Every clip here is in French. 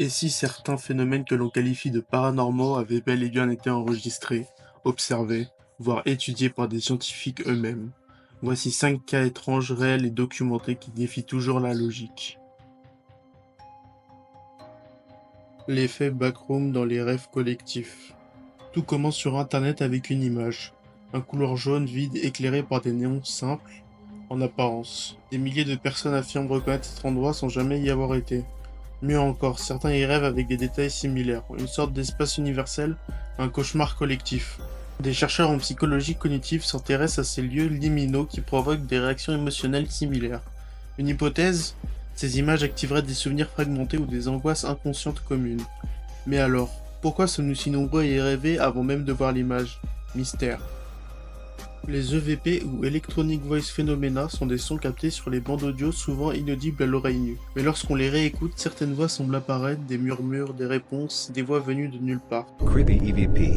Et si certains phénomènes que l'on qualifie de paranormaux avaient bel et bien été enregistrés, observés, voire étudiés par des scientifiques eux-mêmes? Voici 5 cas étranges, réels et documentés qui défient toujours la logique. L'effet backroom dans les rêves collectifs. Tout commence sur internet avec une image. Un couloir jaune vide éclairé par des néons simples, en apparence. Des milliers de personnes affirment reconnaître cet endroit sans jamais y avoir été. Mieux encore, certains y rêvent avec des détails similaires, une sorte d'espace universel, un cauchemar collectif. Des chercheurs en psychologie cognitive s'intéressent à ces lieux liminaux qui provoquent des réactions émotionnelles similaires. Une hypothèse? Ces images activeraient des souvenirs fragmentés ou des angoisses inconscientes communes. Mais alors, pourquoi sommes-nous si nombreux à y rêver avant même de voir l'image? Mystère. Les EVP ou Electronic Voice Phenomena sont des sons captés sur les bandes audio souvent inaudibles à l'oreille nue. Mais lorsqu'on les réécoute, certaines voix semblent apparaître, des murmures, des réponses, des voix venues de nulle part. Creepy EVP.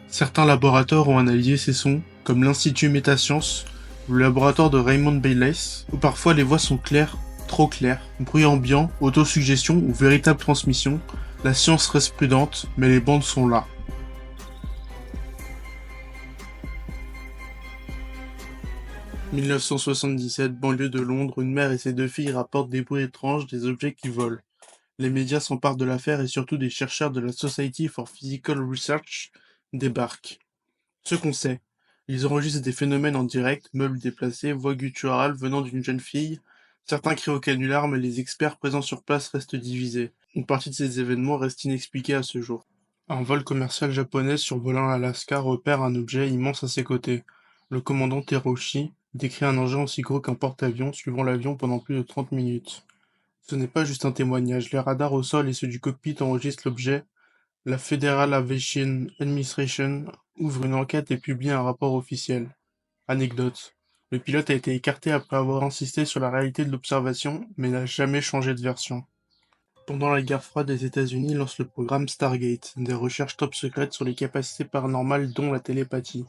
Certains laboratoires ont analysé ces sons, comme l'Institut Métasciences, ou le laboratoire de Raymond Bayless, où parfois les voix sont claires, trop claires, bruit ambiant, autosuggestion ou véritable transmission. La science reste prudente, mais les bandes sont là. « 1977, banlieue de Londres, une mère et ses 2 filles rapportent des bruits étranges, des objets qui volent. Les médias s'emparent de l'affaire et surtout des chercheurs de la Society for Physical Research débarquent. Ce qu'on sait, ils enregistrent des phénomènes en direct, meubles déplacés, voix gutturales venant d'une jeune fille. Certains crient au canular, mais les experts présents sur place restent divisés. Une partie de ces événements reste inexpliquée à ce jour. Un vol commercial japonais survolant l'Alaska repère un objet immense à ses côtés. Le commandant Teruoshi décrit un engin aussi gros qu'un porte-avions suivant l'avion pendant plus de 30 minutes. Ce n'est pas juste un témoignage, les radars au sol et ceux du cockpit enregistrent l'objet. La Federal Aviation Administration ouvre une enquête et publie un rapport officiel. Anecdote. Le pilote a été écarté après avoir insisté sur la réalité de l'observation, mais n'a jamais changé de version. Pendant la guerre froide, les États-Unis lancent le programme Stargate, des recherches top secrètes sur les capacités paranormales dont la télépathie.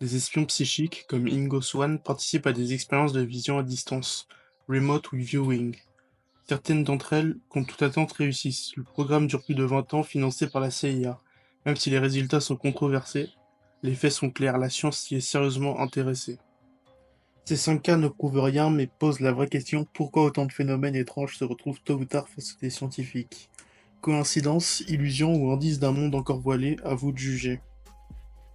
Des espions psychiques, comme Ingo Swann, participent à des expériences de vision à distance, remote viewing. Certaines d'entre elles, contre toute attente, réussissent. Le programme dure plus de 20 ans, financé par la CIA. Même si les résultats sont controversés, les faits sont clairs, la science s'y est sérieusement intéressée. Ces 5 cas ne prouvent rien, mais posent la vraie question: pourquoi autant de phénomènes étranges se retrouvent tôt ou tard face à des scientifiques? Coïncidence, illusion ou indice d'un monde encore voilé, à vous de juger.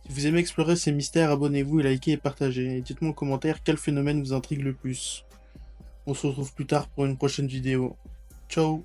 Si vous aimez explorer ces mystères, abonnez-vous et likez et partagez. Et dites-moi en commentaire quel phénomène vous intrigue le plus. On se retrouve plus tard pour une prochaine vidéo. Ciao!